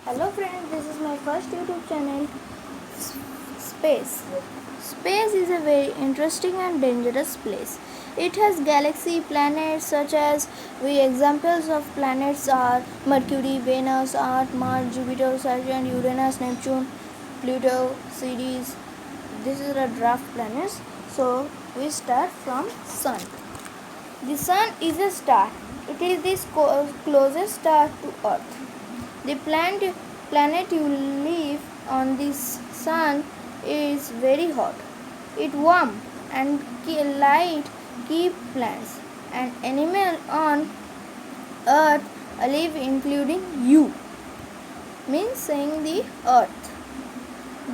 Hello friends, this is my first YouTube channel. Space. Space is a very interesting and dangerous place. It has galaxy planets such as examples of planets are Mercury, Venus, Earth, Mars, Jupiter, Saturn, Uranus, Neptune, Pluto, Ceres. This is a draft planets. So we start from Sun. The Sun is a star. It is the closest star to Earth. The planet you live on this sun is very hot. It warm and light keep plants and animal on earth alive including you. Means saying the earth.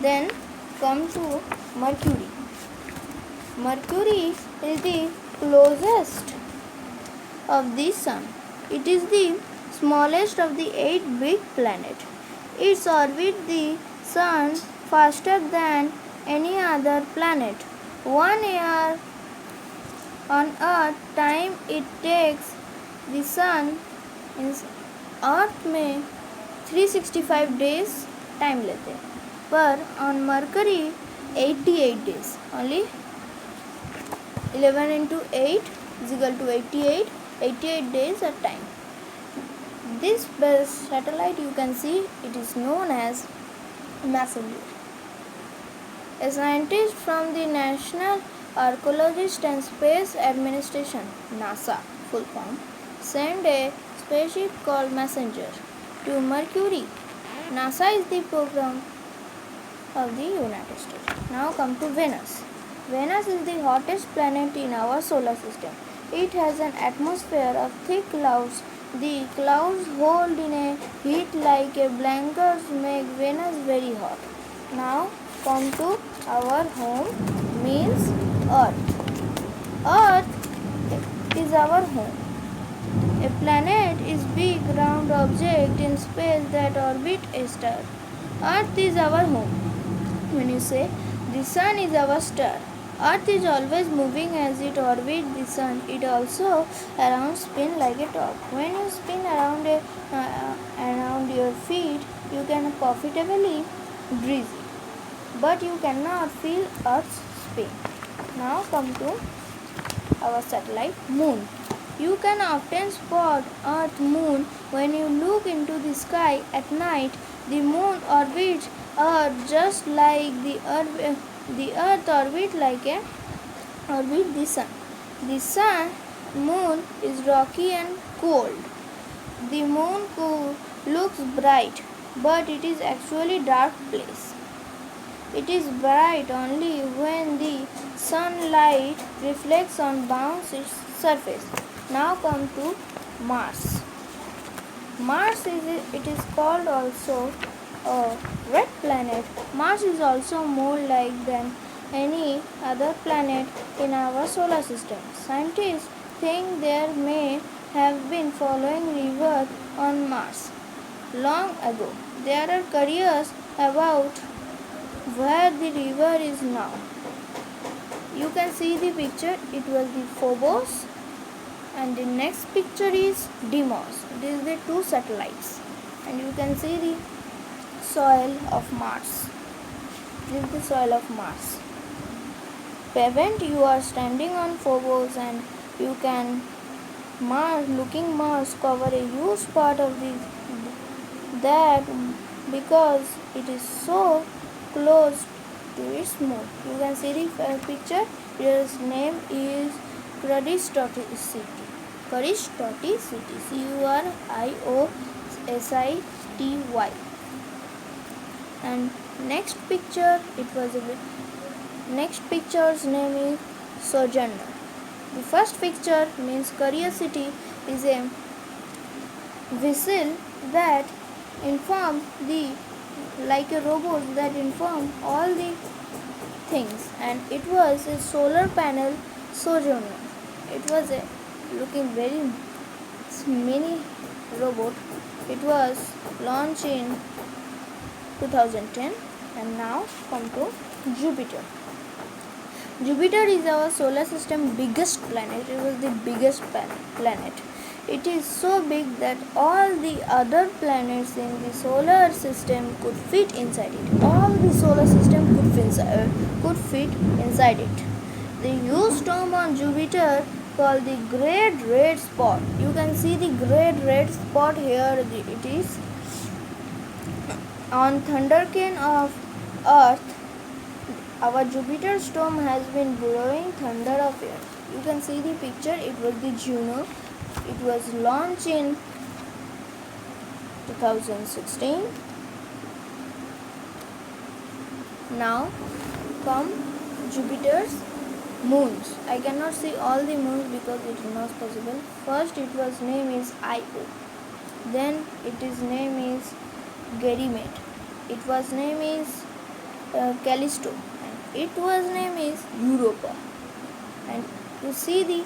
Then come to Mercury. Mercury is the closest of the sun. It is the smallest of the 8 big planets. It orbits the sun faster than any other planet. 1 year on Earth time it takes the sun means Earth में 365 days time लेते पर on Mercury 88 days only 11 into 8 is equal to 88 days of time. This satellite you can see it is known as Messenger. A scientist from the National Archaeologist and Space Administration NASA full form sent a spaceship called Messenger to Mercury. NASA is the program of the United States. Now come to Venus. Venus is the hottest planet in our solar system. It has an atmosphere of thick clouds. The clouds hold in a heat like a blanket make Venus very hot. Now come to our home means Earth. Earth is our home. A planet is big round object in space that orbit a star. Earth is our home. When you say the sun is our star, Earth is always moving as it orbits the sun. It also around spin like a top. When you spin around your feet, you can comfortably breathe, but you cannot feel Earth's spin. Now come to our satellite Moon. You can often spot Earth Moon when you look into the sky at night. The Moon orbits Earth just like the Earth orbit the Sun. The Moon is rocky and cold. The Moon looks bright, but it is actually dark place. It is bright only when the sunlight reflects on its surface. Now come to Mars. Mars is called also a red planet. Mars is also more like than any other planet in our solar system. Scientists think there may have been flowing river on Mars long ago. There are curious about where the river is now. You can see the picture. It was the Phobos, and the next picture is Deimos. These are the two satellites, and you can see the soil of Mars. This is the soil of Mars. Pavement, you are standing on Phobos, and you can looking Mars cover a huge part of that because it is so close to its moon. You can see the picture. Its name is Curiosity. Curiosity. Curiosity. And next picture's name is Sojourner. The first picture means Curiosity is a vessel that inform like a robot that inform all the things, and it was a solar panel Sojourner. It was a looking very mini robot. It was launched in 2010. And now come to Jupiter. Jupiter is our solar system biggest planet. It was the biggest planet. It is so big that all the other planets in the solar system could fit inside it. All the solar system could fit inside it. The huge storm on Jupiter called the Great Red Spot. You can see the Great Red Spot here. It is on Thundercane of Earth. Our Jupiter storm has been blowing thunder of air. You can see the picture. It was the Juno. It was launched in 2016. Now come Jupiter's moons. I cannot see all the moons because it is not possible. First it was name is Io. Then its name is Ganymede. It was name is Callisto. And it was name is Europa. And you see the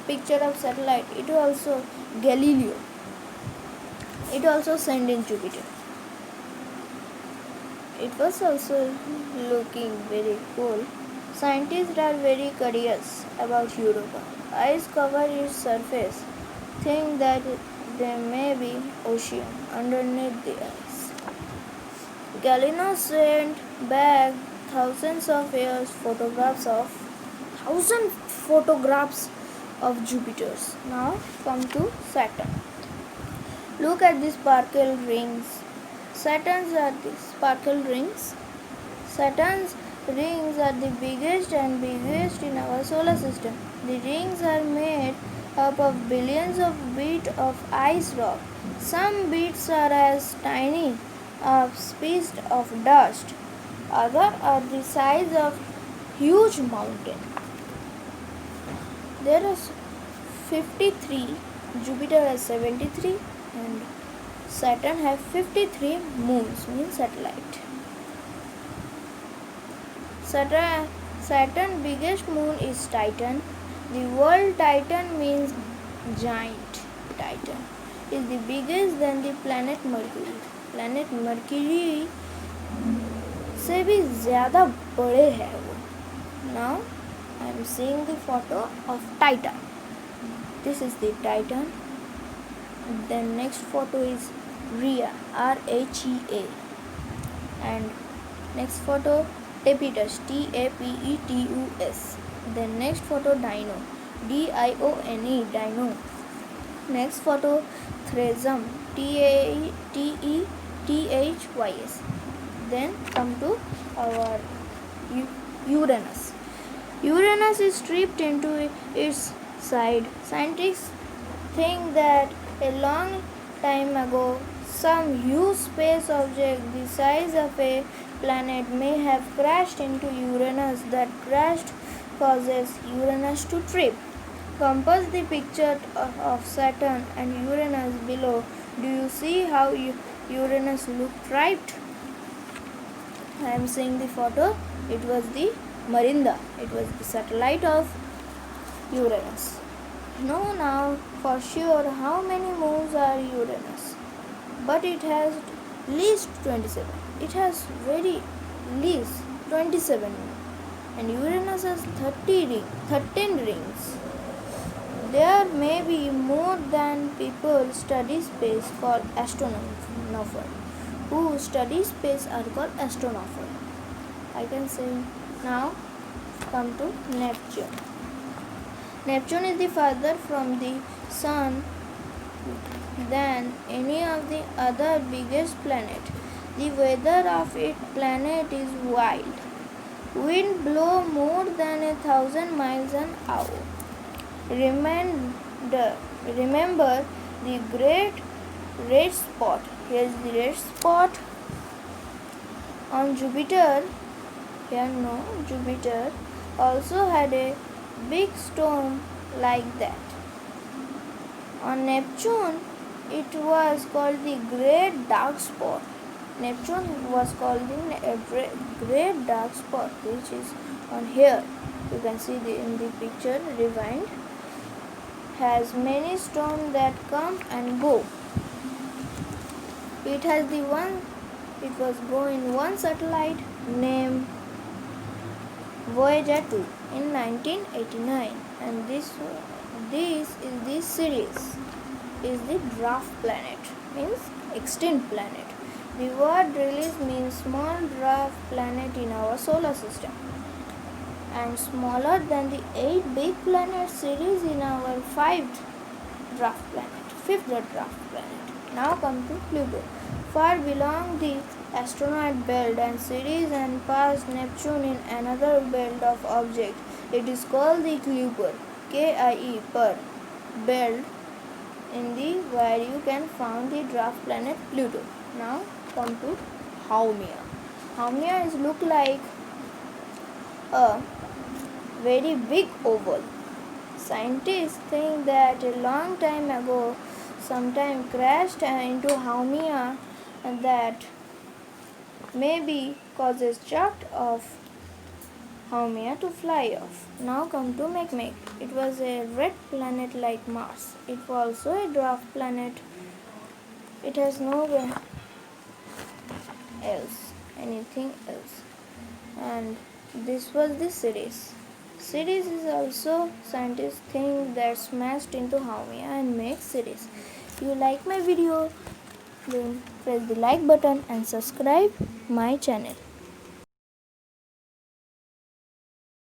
picture of satellite. It also Galileo. It also sent in Jupiter. It was also looking very cool. Scientists are very curious about Europa. Ice cover its surface. Think that there may be ocean underneath the ice. Galileo sent back thousands of photographs of Jupiters. Now come to Saturn. Look at the sparkle rings. Saturn's are the sparkle rings. Saturn's rings are the biggest in our solar system. The rings are made up of billions of bits of ice rock. Some bits are as tiny as pieces of dust. Others are the size of huge mountain. There are 53. Jupiter has 73 and Saturn has 53 moons, means satellite. Saturn's biggest moon is Titan. The word Titan means giant. Titan is the biggest than the planet Mercury. Planet Mercury से भी ज़्यादा बड़े है वो. Now I am seeing the photo of Titan. This is the Titan. Then next photo is Rhea, Rhea, and next photo Tapetus, Tapetus. Then next photo Dino, Dione, Dino. Next photo Thresum, Tehys. Then come to our Uranus. Uranus is stripped into its side. Scientists think that a long time ago, some huge space object the size of a planet may have crashed into Uranus. That crash causes Uranus to trip. Compare the picture of Saturn and Uranus below. Do you see how Uranus looked tripped? I am seeing the photo. It was the Marinda. It was the satellite of Uranus. Know now for sure how many moons are Uranus, but it has least 27. It has very least 27 moons, and Uranus has 13 rings. There may be more than people study space called astronomers. Who study space are called astronomers. I can say now come to Neptune. Neptune is the farther from the sun than any of the other biggest planet. The weather of its planet is wild. Wind blow more than 1,000 miles an hour. Remember the Great Red Spot. Here is the red spot on Jupiter. Jupiter also had a big storm like that. On Neptune, it was called the Great Dark Spot. Neptune was called the Great Dark Spot, which is on here. You can see in the picture. Rewind. Has many storms that come and go. It was going one satellite named Voyager 2 in 1989, and this This is the Ceres, is the dwarf planet, means extinct planet. The word release means small dwarf planet in our solar system and smaller than the 8 big planet series in our fifth dwarf planet. Now come to Pluto. Far beyond the asteroid belt and Ceres and past Neptune in another belt of objects. It is called the Kuiper, Kie per belt in the where you can find the dwarf planet Pluto. Now come to Haumea. Haumea is look like a very big oval. Scientists think that a long time ago sometime crashed into Haumea and that maybe causes chart of Haumea to fly off. Now come to Makemake. It was a red planet like Mars. It was also a dwarf planet. It has no anything else. And this was the Ceres. Ceres is also scientists think that smashed into Haumea and makes Ceres. If you like my video, then press the like button and subscribe my channel.